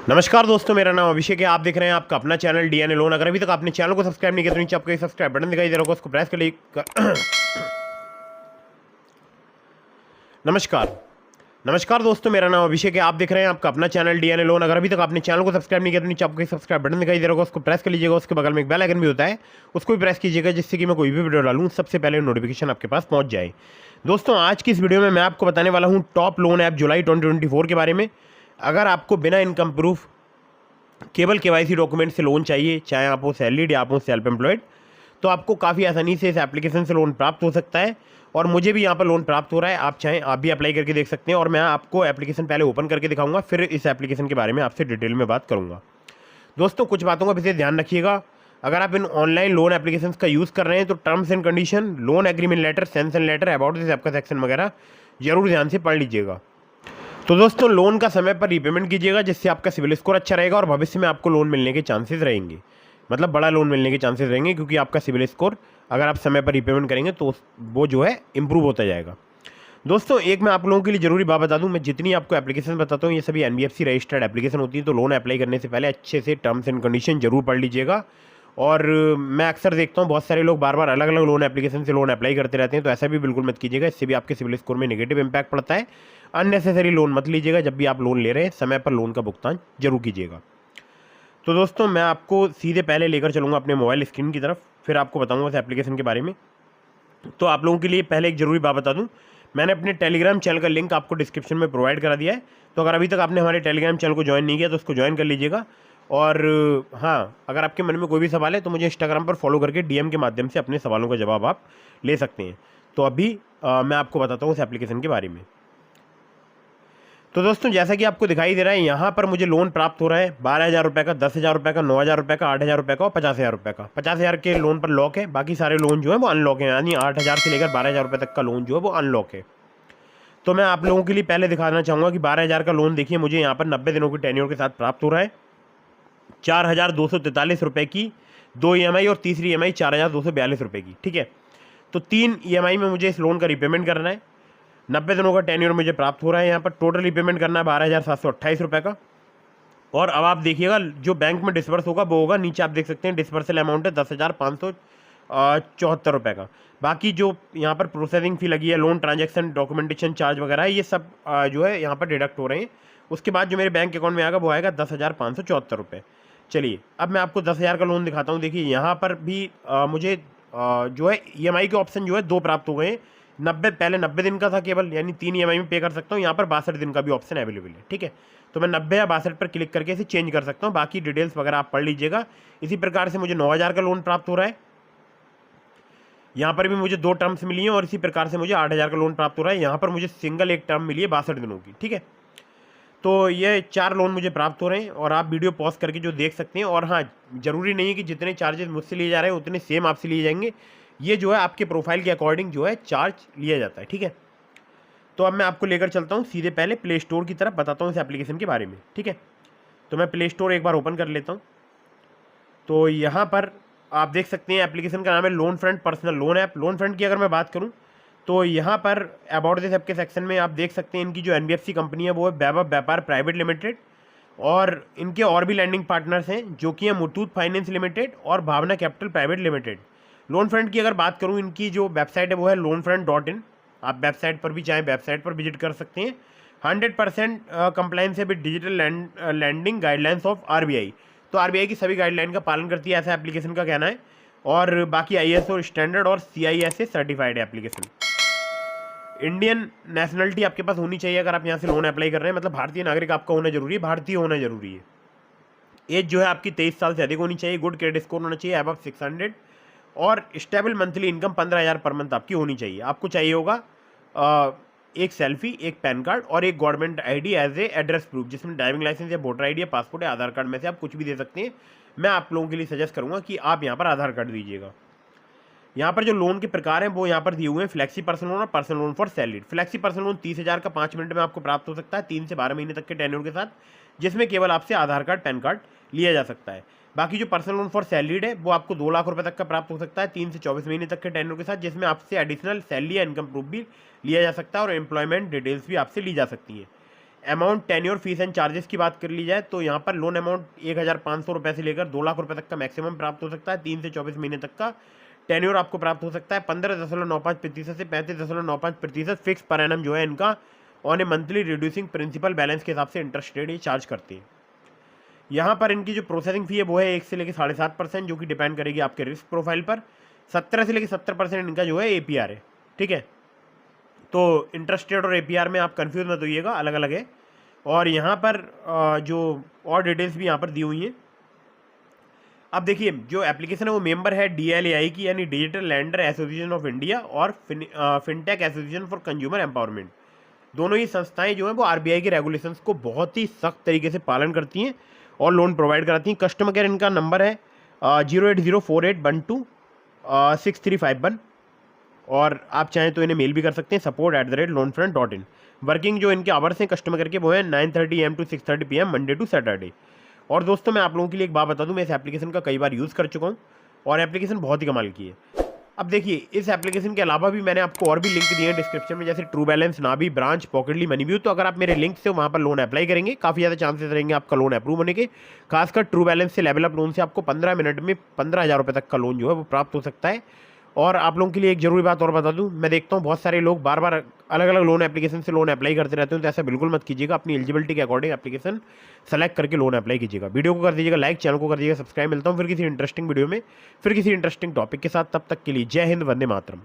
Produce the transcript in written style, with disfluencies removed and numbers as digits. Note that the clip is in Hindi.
नमस्कार दोस्तों, मेरा नाम अभिषेक है। आप देख रहे हैं आपका अपना चैनल डीएनए लोन। अगर अभी तक आपने चैनल को सब्सक्राइब नहीं किया तो नीचे आपको सब्सक्राइब बटन दिखाई दे रहा होगा, उसको प्रेस कर लीजिए। नमस्कार दोस्तों, मेरा नाम अभिषेक है। आप देख रहे हैं आपका अपना चैनल डीएनए लोन। अगर अभी तक आपने चैनल को सब्सक्राइब नहीं किया तो नीचे आपको सब्सक्राइब बटन दिखाई दे रहा होगा, उसको प्रेस कर लीजिएगा। उसके बगल में एक बेल आइकन भी होता है, उसको भी प्रेस कीजिएगा, जिससे कि मैं कोई भी वीडियो डालूं सबसे पहले नोटिफिकेशन आपके पास पहुंच जाए। दोस्तों, आज की इस वीडियो में मैं आपको बताने वाला हूं टॉप लोन ऐप जुलाई 2024 के बारे में। अगर आपको बिना इनकम प्रूफ केवल केवाईसी डॉक्यूमेंट से लोन चाहिए, चाहे आप हो सैलरीड या आप हो सेल्फ एम्प्लॉयड, तो आपको काफ़ी आसानी से इस एप्लीकेशन से लोन प्राप्त हो सकता है। और मुझे भी यहाँ पर लोन प्राप्त हो रहा है। आप चाहें आप भी अप्लाई करके देख सकते हैं। और मैं आपको एप्लीकेशन पहले ओपन करके दिखाऊंगा, फिर इस एप्लीकेशन के बारे में आपसे डिटेल में बात करूँगा। दोस्तों, कुछ बातों का विशेष ध्यान रखिएगा। अगर आप इन ऑनलाइन लोन एप्लीकेशन का यूज़ कर रहे हैं तो terms and condition, loan agreement letter, sanction letter, about this app का सेक्शन वगैरह जरूर ध्यान से पढ़ लीजिएगा। तो दोस्तों, लोन का समय पर रीपेमेंट कीजिएगा, जिससे आपका सिविल स्कोर अच्छा रहेगा और भविष्य में आपको लोन मिलने के चांसेस रहेंगे। मतलब बड़ा लोन मिलने के चांसेस रहेंगे, क्योंकि आपका सिविल स्कोर अगर आप समय पर रीपेमेंट करेंगे तो वो जो है इम्प्रूव होता जाएगा। दोस्तों, एक मैं आप लोगों के लिए जरूरी बात बता दूं, मैं जितनी आपको एप्लीकेशन बताता हूं ये सभी एनबीएफसी रजिस्टर्ड एप्लीकेशन होती है। तो लोन अप्लाई करने से पहले अच्छे से टर्म्स एंड कंडीशन जरूर पढ़ लीजिएगा। और मैं अक्सर देखता हूं बहुत सारे लोग बार बार अलग अलग लोन एप्लीकेशन से लोन अप्लाई करते रहते हैं, तो ऐसा भी बिल्कुल मत कीजिएगा। इससे भी आपके सिविल स्कोर में नेगेटिव इंपैक्ट पड़ता है। अननेसेसरी लोन मत लीजिएगा। जब भी आप लोन ले रहे हैं समय पर लोन का भुगतान जरूर कीजिएगा। तो दोस्तों, मैं आपको सीधे पहले लेकर चलूँगा अपने मोबाइल स्क्रीन की तरफ, फिर आपको बताऊँगा इस एप्लीकेशन के बारे में। तो आप लोगों के लिए पहले एक ज़रूरी बात बता दूं, मैंने अपने टेलीग्राम चैनल का लिंक आपको डिस्क्रिप्शन में प्रोवाइड करा दिया है। तो अगर अभी तक आपने हमारे टेलीग्राम चैनल को ज्वाइन नहीं किया तो उसको ज्वाइन कर लीजिएगा। और हाँ, अगर आपके मन में कोई भी सवाल है तो मुझे इंस्टाग्राम पर फॉलो करके डीएम के माध्यम से अपने सवालों का जवाब आप ले सकते हैं। तो अभी मैं आपको बताता हूँ इस एप्लीकेशन के बारे में। तो दोस्तों, जैसा कि आपको दिखाई दे रहा है, यहाँ पर मुझे लोन प्राप्त हो रहा है 12,000 रुपये का, 10,000 रुपये का, 9,000 रुपये का, 8,000 रुपये का और 50,000 रुपये का। 50,000 के लोन पर लॉक है, बाकी सारे लोन जो है वो अनलॉक है। यानी 8,000 से लेकर 12,000 रुपये तक का लोन जो है वो अनलॉक है। तो मैं आप लोगों के लिए पहले दिखाना चाहूँगा कि 12,000 का लोन देखिए मुझे यहाँ पर 90 दिनों की टेन्योर के साथ प्राप्त हो रहा है। 4,243 रुपये की 2 EMI और तीसरी EMI 4,242 रुपये की। ठीक है, तो 3 EMI में मुझे इस लोन का रिपेमेंट करना है। 90 दिनों का टेन्योर मुझे प्राप्त हो रहा है। यहाँ पर टोटल रिपेमेंट करना है 12,728 रुपये का। और अब आप देखिएगा जो बैंक में डिस्बर्स होगा वो होगा, नीचे आप देख सकते हैं डिस्बर्सल अमाउंट है 10,574 रुपये का। बाकी जो यहाँ पर प्रोसेसिंग फ़ी लगी है, लोन ट्रांजैक्शन डॉक्यूमेंटेशन चार्ज वगैरह है, ये सब जो है यहाँ पर डिडक्ट हो रहे हैं। उसके बाद जो मेरे बैंक अकाउंट में आएगा वो आएगा 10,574 रुपये। चलिए, अब मैं आपको 10,000 का लोन दिखाता हूँ। देखिए, यहाँ पर भी मुझे जो है EMI के ऑप्शन जो है 2 प्राप्त हो गए हैं। 90 दिन का था केवल, यानी 3 EMI में पे कर सकता हूँ। यहाँ पर 62 दिन का भी ऑप्शन अवेलेबल है। ठीक है, तो मैं 90 या 62 पर क्लिक करके इसे चेंज कर सकता हूँ। बाकी डिटेल्स वगैरह आप पढ़ लीजिएगा। इसी प्रकार से मुझे 9,000 का लोन प्राप्त हो रहा है। यहाँ पर भी मुझे 2 टर्म्स मिली हैं और इसी प्रकार से मुझे 8,000 का लोन प्राप्त हो रहा है। यहाँ पर मुझे सिंगल एक टर्म मिली है 62 दिनों की। ठीक है, तो ये 4 लोन मुझे प्राप्त हो रहे हैं और आप वीडियो पॉज करके जो देख सकते हैं। और हाँ, ज़रूरी नहीं है कि जितने चार्जेस मुझसे लिए जा रहे हैं उतने सेम आपसे लिए जाएंगे। ये जो है आपके प्रोफाइल के अकॉर्डिंग जो है चार्ज लिया जाता है। ठीक है, तो अब मैं आपको लेकर चलता हूँ सीधे पहले प्ले स्टोर की तरफ, बताता हूँ इस एप्लीकेशन के बारे में। ठीक है, तो मैं प्ले स्टोर एक बार ओपन कर लेता हूँ। तो यहाँ पर आप देख सकते हैं एप्लीकेशन का नाम है loan front personal loan app. Loan front की अगर मैं बात करूँ तो यहाँ पर अबाउट दिस ऐप के सेक्शन में आप देख सकते हैं इनकी जो एनबीएफसी कंपनी है वो है वैभव व्यापार प्राइवेट लिमिटेड। और इनके और भी लैंडिंग पार्टनर्स हैं जो कि हैं मुथूट फाइनेंस लिमिटेड और Bhavna capital private limited. Loan front की अगर बात करूँ, इनकी जो वेबसाइट है वो है loanfront.in। आप वेबसाइट पर भी चाहें वेबसाइट पर विजिट कर सकते हैं। 100% कंप्लाइंस है with digital landing guidelines of RBI। तो RBI की सभी गाइडलाइन का पालन करती है, ऐसा एप्लीकेशन का कहना है। और बाकी ISO स्टैंडर्ड और CISA सर्टिफाइड है एप्लीकेशन। इंडियन नेशनलिटी आपके पास होनी चाहिए अगर आप यहाँ से लोन अप्लाई कर रहे हैं। मतलब भारतीय नागरिक आपका होना जरूरी है, भारतीय होना जरूरी है। एज जो है आपकी 23 साल से अधिक होनी चाहिए। गुड क्रेडिट स्कोर होना चाहिए अबव 600। और stable monthly income 15,000 per month आपकी होनी चाहिए। आपको चाहिए होगा एक सेल्फी, एक पैन कार्ड और एक government ID as a address proof, जिसमें ड्राइविंग लाइसेंस या वोटर ID या पासपोर्ट या आधार कार्ड में से आप कुछ भी दे सकते हैं। मैं आप लोगों के लिए सजेस्ट करूँगा कि आप यहाँ पर आधार कार्ड दीजिएगा। यहाँ पर जो लोन के प्रकार हैं वो यहाँ पर दिए हुए हैं, फ्लेक्सी पर्सनल लोन और personal loan for salaried. Flexi personal loan 30,000 का 5 मिनट में आपको प्राप्त हो सकता है 3 से 12 महीने तक के टेन्योर के साथ, जिसमें केवल आपसे आधार कार्ड पैन कार्ड लिया जा सकता है। बाकी जो पर्सनल लोन फॉर सैलरीड है वो आपको 2 लाख रुपए तक का प्राप्त हो सकता है 3 से 24 महीने तक के टेन्योर के साथ, जिसमें आपसे एडिशनल सैलरी या इनकम प्रूफ भी लिया जा सकता है और एम्प्लॉयमेंट डिटेल्स भी आपसे ली जा सकती है। Amount, tenure, fees and charges की बात कर ली जाए तो यहाँ पर लोन अमाउंट 1,500 रुपये से लेकर 2 लाख रुपए तक का मैक्सिमम प्राप्त हो सकता है। 3 से 24 महीने तक का टेन्योर आपको प्राप्त हो सकता है। 15.95% से 35.95% फिक्स पर एनम जो है इनका on a monthly reducing principal balance के हिसाब से इंटरेस्ट रेट ये चार्ज करती है। यहाँ पर इनकी जो प्रोसेसिंग फ़ी है वो है 1 से लेकर 7.5%, जो कि डिपेंड करेगी आपके रिस्क प्रोफाइल पर। 17 से लेकर 70% इनका जो है APR है, ठीक है। तो इंटरेस्ट रेट और APR में आप कंफ्यूज मत होइएगा, अलग अलग है। और यहाँ पर जो और डिटेल्स भी यहाँ पर दी हुई हैं। अब देखिए जो एप्लीकेशन है वो मेंबर है DLAI की, यानी digital lender association of India, और fintech association for consumer empowerment. दोनों ही संस्थाएं जो हैं वो RBI के रेगुलेशंस को बहुत ही सख्त तरीके से पालन करती हैं और लोन प्रोवाइड कराती हैं। कस्टमर केयर इनका नंबर है 08048126351, और आप चाहें तो इन्हें मेल भी कर सकते हैं support@loanfront.in। वर्किंग जो इनके आवर्स हैं कस्टमर केयर के वो हैं 9:30 AM to 6:30 PM Monday to Saturday. और दोस्तों मैं आप लोगों के लिए एक बात बता दूं, मैं इस एप्लीकेशन का कई बार यूज़ कर चुका हूं और एप्लीकेशन बहुत ही कमाल की है। अब देखिए इस एप्लीकेशन के अलावा भी मैंने आपको और भी लिंक दिए हैं डिस्क्रिप्शन में, जैसे ट्रू बैलेंस, नाभी, ब्रांच, पॉकेटली, मनीव्यू। तो अगर आप मेरे लिंक से वहाँ पर लोन अप्लाई करेंगे, काफ़ी ज़्यादा चांसेस रहेंगे आपका लोन अप्रूव होने के। खासकर ट्रू बैलेंस से, लेवल अप लोन से आपको 15 मिनट में 15,000 रुपये तक का लोन जो है वो प्राप्त हो सकता है। और आप लोगों के लिए एक जरूरी बात और बता दूं, मैं देखता हूं बहुत सारे लोग बार बार अलग अलग लोन एप्लीकेशन से लोन अप्लाई करते रहते हैं, तो ऐसा बिल्कुल मत कीजिएगा। अपनी एलिजिबिलिटी के अकॉर्डिंग एप्लीकेशन सेलेक्ट करके लोन अप्लाई कीजिएगा। वीडियो को कर दीजिएगा लाइक, चैनल को कर दीजिएगा सब्सक्राइब। मिलता हूं फिर किसी इंटरेस्टिंग वीडियो में, फिर किसी इंटरेस्टिंग टॉपिक के साथ। तब तक के लिए जय हिंद, वंदे मातरम।